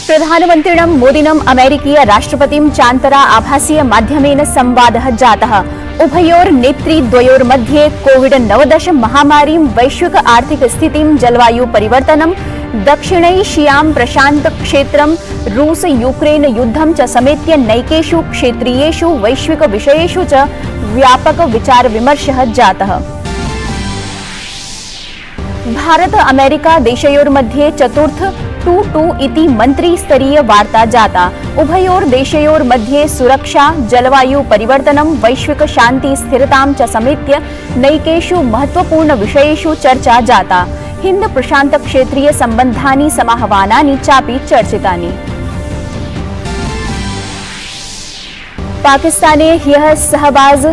प्रधानमन्त्रिणं मोदिनं अमेरिकीय राष्ट्रपतिं चान्तरा आभासीय माध्यमेन संवादः जातः। उभयोर्नेतृद्वयोर्मध्ये कोविड-19 महामारीं, वैश्विक आर्थिक स्थितिं, जलवायु परिवर्तनं, दक्षिणैशियां प्रशांत क्षेत्रं, रूस यूक्रेन युद्धं च समेत्य नैकेषु क्षेत्रीयेषु वैश्विक विषयेषु च व्यापक विचार विमर्शः जातः। भारत अमेरिका देशयोर्मध्ये चतुर्थ 2-2 इति मंत्री स्तरीय वार्ता जाता। उभयोर्देशयोर्मध्ये सुरक्षा, जलवायु परिवर्तनं, वैश्विक शांति स्थिरतां च समेत्य नैकेषु महत्वपूर्ण विषयेषु चर्चा जाता। हिंद प्रशांत क्षेत्रीय संबंधानि समाहवानानि चापि चर्चितानि। पाकिस्ताने ह्यः शहबाज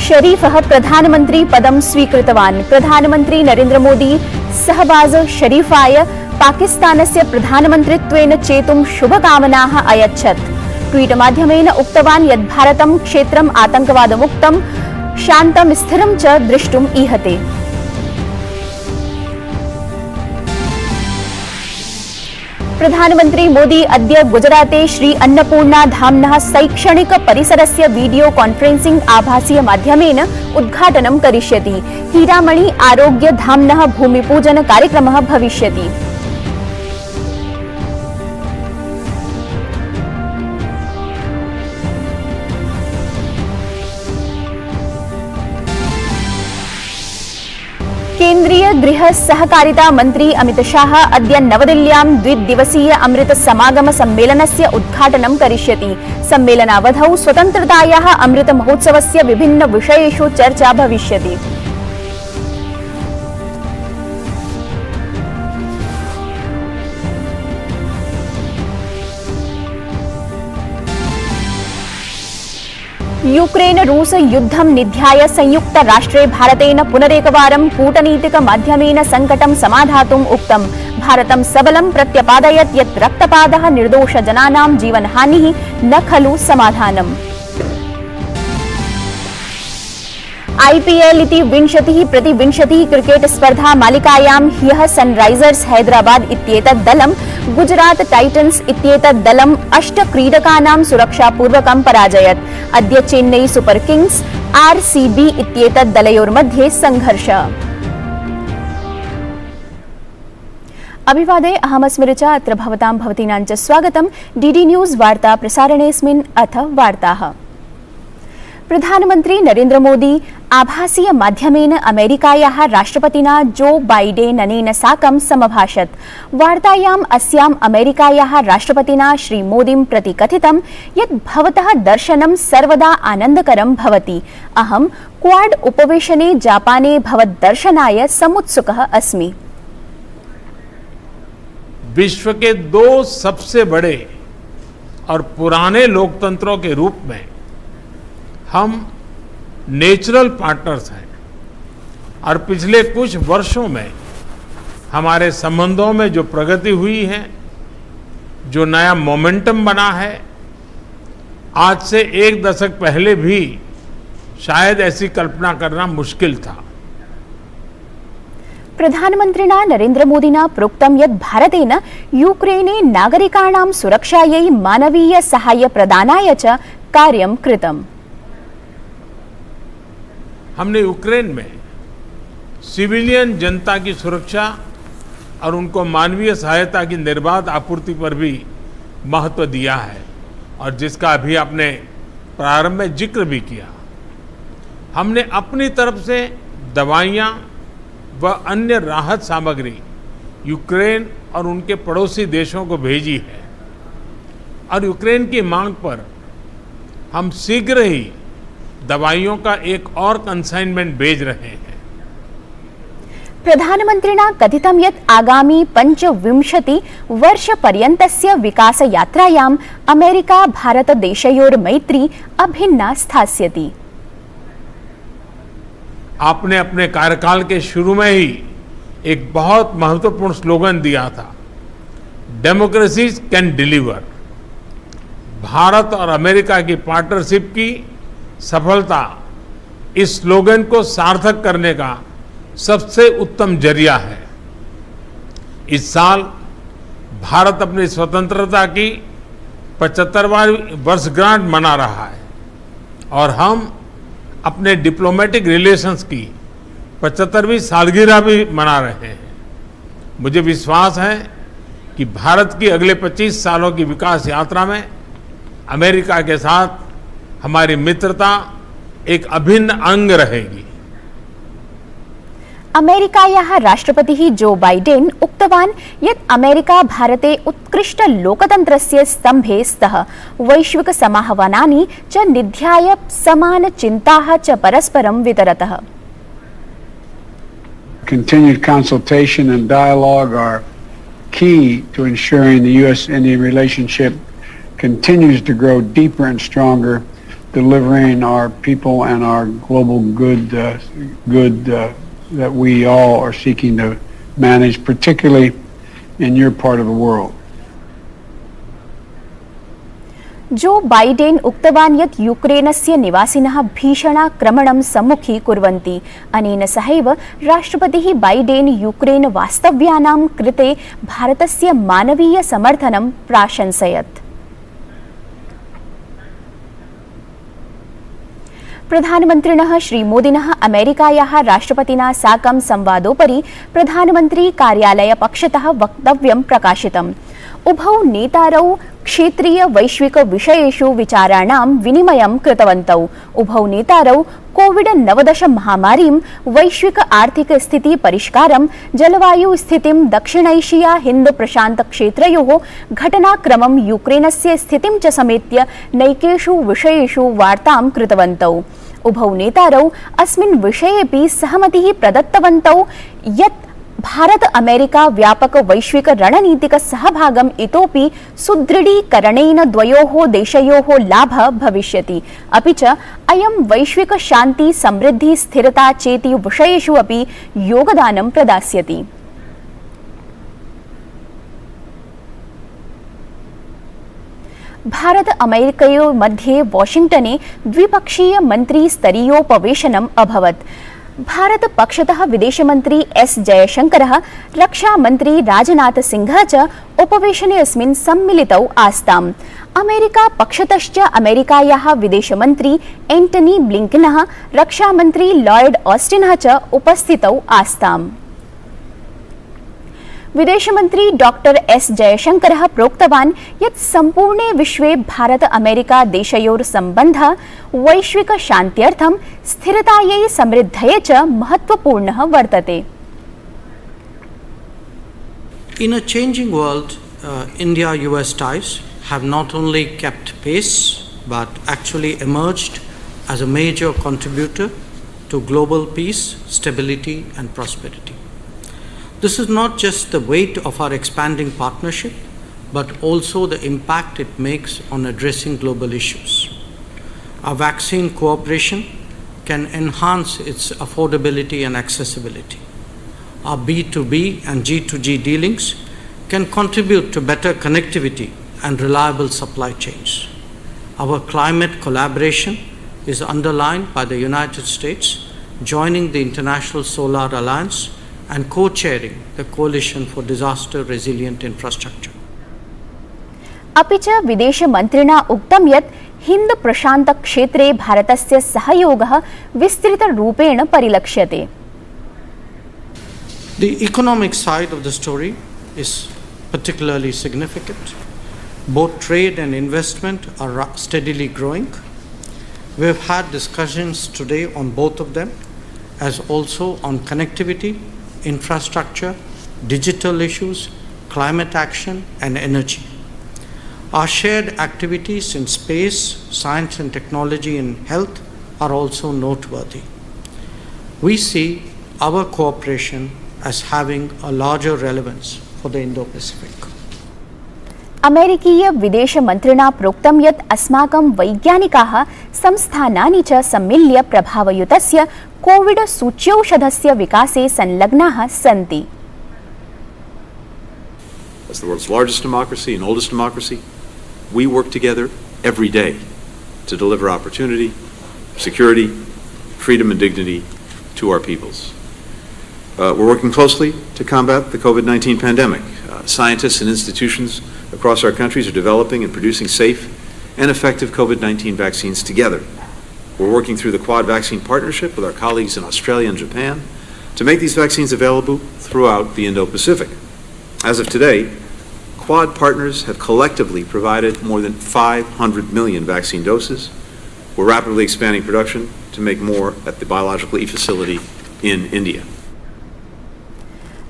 शरीफः प्रधानमंत्री पदं स्वीकृतवान्। प्रधानमंत्री नरेंद्र मोदी शहबाज शरीफाय पाकिस्तानस्य प्रधानमन्त्रित्वेन चेतुं शुभकामनाः अयच्छत्। ट्वीट माध्यमेन उक्तवान् यत् भारतं क्षेत्रम् आतंकवादमुक्तं, शान्तं, स्थिरं च द्रष्टुम् ईहते। प्रधानमंत्री मोदी अद्य गुजराते श्री अन्नपूर्णा धाम्नः शैक्षणिक परिसरस्य वीडियो कॉन्फ्रेंसिंग आभासीय माध्यमेन उद्घाटनं करिष्यति। हीरामणि आरोग्य धाम्नः भूमिपूजन कार्यक्रमः भविष्यति। केंद्रीय गृह सहकारिता मंत्री अमित शाह अद्य नवदिल्ल्यां द्विदिवसीय अमृत समागम सम्मेलनस्य उद्घाटनं करिष्यति। सम्मेलनावधौ स्वतन्त्रतायाः अमृत महोत्सवस्य विभिन्न विषयेषु चर्चा भविष्यति। यूक्रेन रूस युद्धं निध्याय संयुक्त राष्ट्रे भारतेन पुनरेकवारं कूटनीतिक माध्यमेन संकटं समाधातुम् उक्तम्। भारतं सबलं प्रत्यपादयत् यत् रक्तपातः, निर्दोष जनानां जीवनहानिः न खलु समाधानम्। IPL इति 20-20 क्रिकेट स्पर्धा मालिकायां ह्यः सनराइजर्स हैदराबाद इत्येतत् दलं गुजरात टाइटन्स इत्येतत् दलं 8 क्रीडकानां सुरक्षापूर्वकं पराजयत्। अद्य चेन्नई सुपर किंग्स RCB इत्येतत् दलयोर्मध्ये संघर्षः। अभिवादे, अहमस्मि ऋचा। अत्र भवतां भवतीनां च स्वागतं DD न्यूज वार्ता प्रसारणेऽस्मिन्। अथ वार्ताः। प्रधानमंत्री नरेंद्र मोदी आभासीय माध्यमेन अमेरिकायाः राष्ट्रपतिना जो बाइडेनेन साकं समभाषत्। वार्तायाम् अस्याम् अमेरिकायाः राष्ट्रपतिना श्री मोदीं प्रति कथितं यत् भवतः दर्शनं सर्वदा आनन्दकरं भवति। अहं क्वाड उपवेशने जापाने भवद्दर्शनाय समुत्सुकः अस्मि। विश्व के 2 सबसे बड़े और पुराने लोकतंत्रों के रूप में हम नेचुरल पार्टनर्स हैं और पिछले कुछ वर्षों में हमारे संबंधों में जो प्रगति हुई है, जो नया मोमेंटम बना है, आज से 1 दशक पहले भी शायद ऐसी कल्पना करना मुश्किल था। प्रधानमन्त्रिणा नरेंद्र मोदिना प्रोक्तं यत् भारतेन यूक्रेने नागरिकाणां सुरक्षायै, मानवीय साहाय्य प्रदानाय च कार्यं कृतम्। हमने यूक्रेन में सिविलियन जनता की सुरक्षा और उनको मानवीय सहायता की निर्बाध आपूर्ति पर भी महत्व दिया है और जिसका अभी आपने प्रारंभ में जिक्र भी किया। हमने अपनी तरफ से दवाइयाँ व अन्य राहत सामग्री यूक्रेन और उनके पड़ोसी देशों को भेजी है और यूक्रेन की मांग पर हम शीघ्र ही दवाइयों का एक और कंसाइनमेंट भेज रहे हैं। प्रधानमन्त्रिणा कथितं यत् आगामी 25 वर्षपर्यन्तस्य विकासयात्रायाम् अमेरिका भारत देशयोर्मैत्री अभिन्ना स्थास्यति। आपने अपने कार्यकाल के शुरू में ही एक बहुत महत्वपूर्ण स्लोगन दिया था, डेमोक्रेसी कैन डिलीवर। भारत और अमेरिका की पार्टनरशिप की सफलता इस स्लोगन को सार्थक करने का सबसे उत्तम जरिया है। इस साल भारत अपनी स्वतंत्रता की 75वां वर्षगांठ मना रहा है और हम अपने डिप्लोमेटिक रिलेशंस की 75वीं सालगिरह भी मना रहे हैं। मुझे विश्वास है कि भारत की अगले 25 सालों की विकास यात्रा में अमेरिका के साथ हमारी मित्रता एक अभिन्न अंग रहेगी। अमेरिकायाः राष्ट्रपतिः जो बाइडेन उक्तवान् यत् अमेरिका भारते उत्कृष्ट लोकतन्त्रस्य स्तम्भे स्तः वैश्विक समाह्वानानि च निध्याय समान चिन्ताः च परस्परं वितरतः। Continued consultation and dialogue are key to ensuring the U.S.-India relationship continues to grow deeper and stronger, delivering our people and our global good that we all are seeking to manage, particularly in your part of the world. Joe Biden उक्तवान् यत् यूक्रेनस्य निवासिनः भीषणाक्रमणं सम्मुखीकुर्वन्ति। अनेन सहैव राष्ट्रपतिः Biden Ukraine वास्तव्यानां कृते भारतस्य मानवीय समर्थनं प्राशंसयत्। प्रधानमन्त्रिणः श्रीमोदिनः अमेरिकायाः राष्ट्रपतिना साकं संवादोपरि प्रधानमन्त्री कार्यालय पक्षतः वक्तव्यं प्रकाशितम्। उभौ नेतारौ क्षेत्रीय वैश्विक विषयेषु विचाराणां विनिमयं कृतवन्तौ। उभौ नेतारौ कोविड-19 महामारीं, वैश्विक आर्थिक स्थिति परिष्कारं, जलवायु स्थितिं, दक्षिणैशिया हिंद प्रशांत क्षेत्रयोः घटनाक्रमं, यूक्रेनस्य स्थितिं च समेत्य नैकेषु विषयेषु वार्तां कृतवन्तौ। उभौ नेतारौ अस्मिन् विषयेऽपि सहमतिः प्रदत्तवन्तौ यत् भारत अमेरिका व्यापक वैश्विक रणनीतिक सहभागम् इतोपि सुदृढीकरणेन द्वयोः देशयोः लाभः भविष्यति। अपि च अयं वैश्विक शान्ति, समृद्धि, स्थिरता चेति विषयेषु अपि योगदानं प्रदास्यति। भारत अमेरिकयोः मध्ये वाशिंग्टने द्विपक्षीय मन्त्री स्तरीयोपवेशनम् अभवत्। भारत पक्षतः विदेशमन्त्री एस जयशंकरः, रक्षामन्त्री राजनाथ सिंहः च उपवेशनेऽस्मिन् सम्मिलितौ आस्ताम्। अमेरिका पक्षतश्च अमेरिकायाः विदेशमन्त्री एंटनी ब्लिंकनः, रक्षामन्त्री लॉयड ऑस्टिनः च उपस्थितौ आस्ताम्। विदेशमन्त्री डॉक्टर एस जयशंकरः प्रोक्तवान् यत् सम्पूर्णे विश्वे भारत अमेरिका देशयोः सम्बन्धः वैश्विक शान्त्यर्थं, स्थिरतायै, समृद्धये च महत्वपूर्णः वर्तते। In a changing world, India-US ties have not only kept pace but actually emerged as a major contributor to global peace, stability and prosperity. This is not just the weight of our expanding partnership, but also the impact it makes on addressing global issues. Our vaccine cooperation can enhance its affordability and accessibility. Our B2B and G2G dealings can contribute to better connectivity and reliable supply chains. Our climate collaboration is underlined by the United States joining the International Solar Alliance and co-chairing the Coalition for Disaster Resilient Infrastructure. अपि च विदेशमन्त्रिणा उक्तं यत् हिंद प्रशांत क्षेत्रे भारतस्य सहयोगः विस्तृतरूपेण परिलक्ष्यते। The economic side of the story is particularly significant. Both trade and investment are steadily growing. We have had discussions today on both of them, as also on connectivity, infrastructure, digital issues, climate action, and energy. Our shared activities in space, science and technology, and health are also noteworthy. We see our cooperation as having a larger relevance for the Indo-Pacific. अमेरिकीय विदेशमन्त्रिणा प्रोक्तं यत् अस्माकं वैज्ञानिकाः संस्थानानि च सम्मिल्य प्रभावयुतस्य Covid सूच्यौषधस्य विकासे संलग्नाः सन्ति। As the world's largest democracy and oldest democracy, we work together every day to deliver opportunity, security, freedom and dignity to our peoples. We're working closely to combat the COVID-19 pandemic. Scientists and institutions across our countries are developing and producing safe and effective COVID-19 vaccines together. We're working through the Quad Vaccine Partnership with our colleagues in Australia and Japan to make these vaccines available throughout the Indo-Pacific. As of today, Quad partners have collectively provided more than 500 million vaccine doses. We're rapidly expanding production to make more at the Biological E facility in India.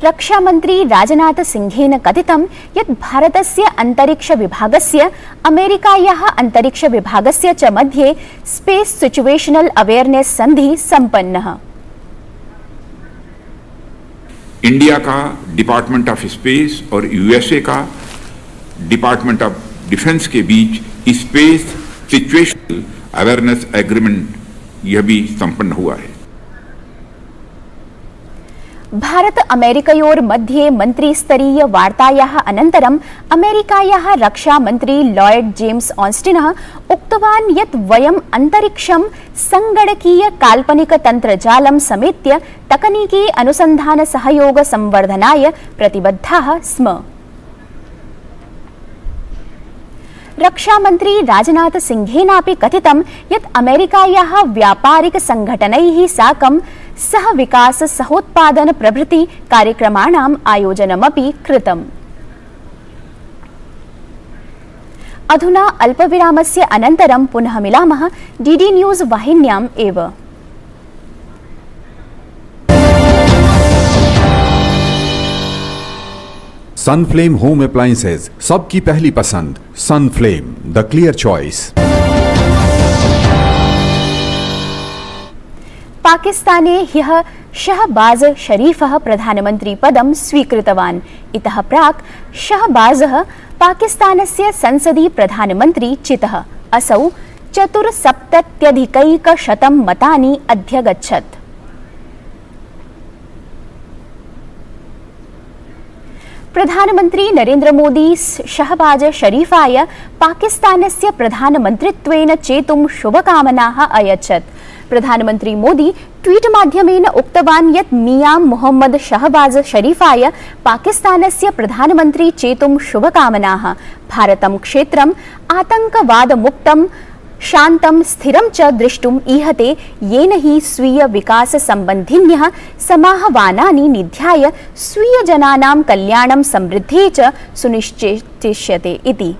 रक्षामन्त्री राजनाथ सिंहेन कथितं यत् भारतस्य अन्तरिक्षविभागस्य अमेरिकायाः अन्तरिक्षविभागस्य च मध्ये space situational awareness संधि सम्पन्नः। India का डिपार्टमेंट ऑफ स्पेस और यूएसए का डिपार्टमेंट ऑफ डिफेंस के बीच स्पेस सिचुएशनल अवेयरनेस एग्रीमेंट यह भी संपन्न हुआ है। भारत अमेरिकयोर्मध्ये मन्त्रिस्तरीय वार्तायाः अनन्तरम् अमेरिकायाः रक्षामन्त्री लॉयड जेम्स ऑस्टिनः उक्तवान् यत् वयम् अन्तरिक्षं संगणकीय काल्पनिक तन्त्रजालं समेत्य तकनीकी अनुसन्धान सहयोग संवर्धनाय प्रतिबद्धाः स्म। रक्षामन्त्री राजनाथ सिंहेनापि कथितं यत् अमेरिकायाः व्यापारिक संघटनैः साकं सह विकास सहोत्पादन प्रभृति कार्यक्रमाणाम् आयोजनमपि कृतम्। अधुना अल्पविरामस्य अनन्तरं पुनः मिलामः डीडी न्यूज़ वाहिन्याम् एव। सनफ्लेम होम अप्लायंसेज, सबकी पहली पसंद। Sunflame, the clear choice. पाकिस्ताने ह्यः शहबाज शरीफः प्रधानमन्त्री पदं स्वीकृतवान्। इतः प्राक् शहबाजः पाकिस्तानस्य संसदि प्रधानमन्त्री चितः। असौ 74,100 मतानि अध्यगच्छत्। प्रधानमन्त्री नरेन्द्र मोदी शहबाज शरीफाय पाकिस्तानस्य प्रधानमन्त्रित्वेन चेतुं शुभकामनाः अयच्छत्। प्रधानमन्त्री मोदी ट्वीट माध्यमेन उक्तवान् यत् मियां मोहम्मद शहबाज शरीफाय पाकिस्तानस्य प्रधानमन्त्री चेतुं शुभकामनाः। भारतं क्षेत्रम् आतङ्कवादमुक्तं शान्तं स्थिरं च द्रष्टुम् ईहते, येन हि स्वीय विकास सम्बन्धिन्यः समाहवानानि निध्याय स्वीयजनानां कल्याणं समृद्धे च सुनिश्चेष्यते इति।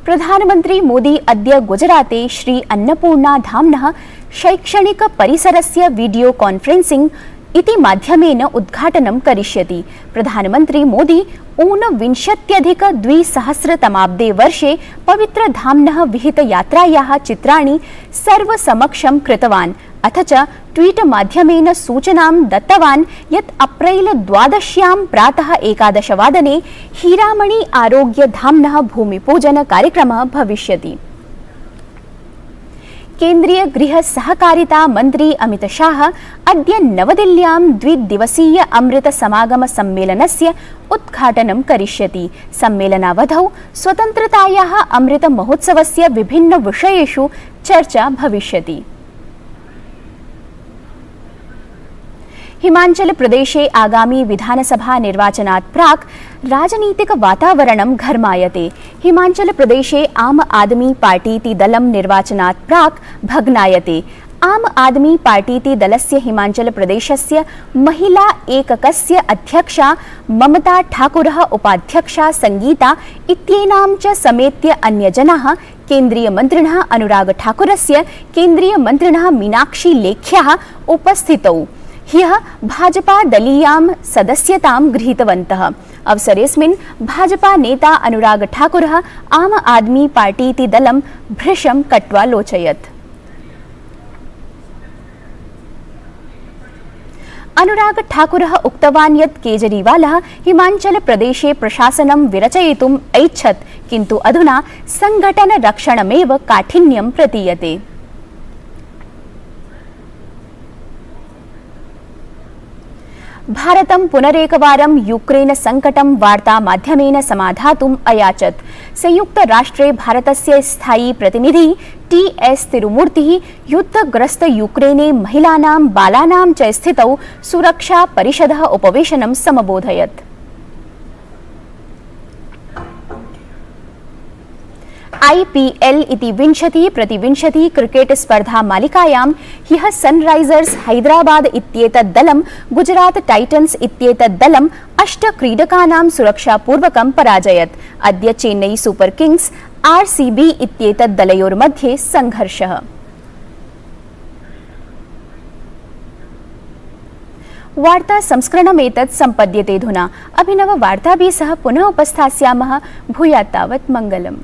प्रधानमन्त्री मोदी अद्य गुजराते श्री अन्नपूर्णा धाम्नः शैक्षणिक परिसरस्य वीडियो कॉन्फ्रेंसिंग इति माध्यमेन उद्घाटनं करिष्यति। प्रधानमन्त्री मोदी ऊनविंशत्यधिक-द्विसहस्रतमाब्दे वर्षे पवित्र धाम्नः विहित यात्रायाः चित्राणि सर्वसमक्षं कृतवान्। अथ च ट्वीट माध्यमेन सूचनां दत्तवान् यत् अप्रैल 12 प्रातः 11 वादने हीरामणि आरोग्य धाम्नः भूमिपूजन कार्यक्रमः भविष्यति। केन्द्रीय गृह सहकारिता मन्त्री अमित शाह अद्य नवदिल्ल्यां द्विदिवसीय अमृत समागम सम्मेलनस्य उद्घाटनं करिष्यति। सम्मेलनावधौ स्वतन्त्रतायाः अमृत महोत्सवस्य विभिन्न विषयेषु चर्चा भविष्यति। हिमाचल प्रदेशे आगामी विधानसभा निर्वाचनात् प्राक् राजनीतिक वातावरणं घर्मायते। हिमाचल प्रदेशे आम आदमी पार्टीति दलं निर्वाचनात् प्राक् भग्नायते। आम आदमी पार्टीति दलस्य हिमाचल प्रदेशस्य महिला एककस्य अध्यक्षा ममता ठाकुरः, उपाध्यक्षा संगीता इत्येनां च समेत्य अन्यजनाः केन्द्रीयमन्त्रिणः अनुराग ठाकुरस्य, केन्द्रीयमन्त्रिणः मीनाक्षी लेख्याः उपस्थितौ ह्यः भाजपा दलीयां सदस्यतां गृहीतवन्तः। अवसरेऽस्मिन् भाजपा नेता अनुराग ठाकुरः आम आदमी पार्टीति दलं भृशं कट्वालोचयत्। अनुराग ठाकुरः उक्तवान् यत् केजरीवालः हिमाचल प्रदेशे प्रशासनं विरचयितुम् ऐच्छत्, किन्तु अधुना संघटन रक्षणमेव काठिन्यं प्रतीयते। भारतं पुनरेकवारं यूक्रेन संकटं वार्तामाध्यमेन समाधातुम् अयाचत्। संयुक्तराष्ट्रे भारतस्य स्थायी प्रतिनिधि टी.एस. तिरुमूर्तिः युद्धग्रस्त यूक्रेने महिलानां बालानां च स्थितौ सुरक्षा परिषदः उपवेशनं समबोधयत्। IPL इति 20-प्रतिविंशति क्रिकेट स्पर्धा मालिकायां ह्यः सनराइजर्स हैदराबाद इत्येतत् दलं गुजरात टाइटन्स इत्येतत् दलं 8 क्रीडकानां सुरक्षापूर्वकं पराजयत्। अद्य चेन्नई सुपर किंग्स RCB इत्येतत् दलयोर्मध्ये संघर्षः। वार्ता संस्करणमेतत् सम्पद्यते अधुना। अभिनववार्ताभिः सह पुनः उपस्थास्यामः। भूयात् तावत् मङ्गलम्।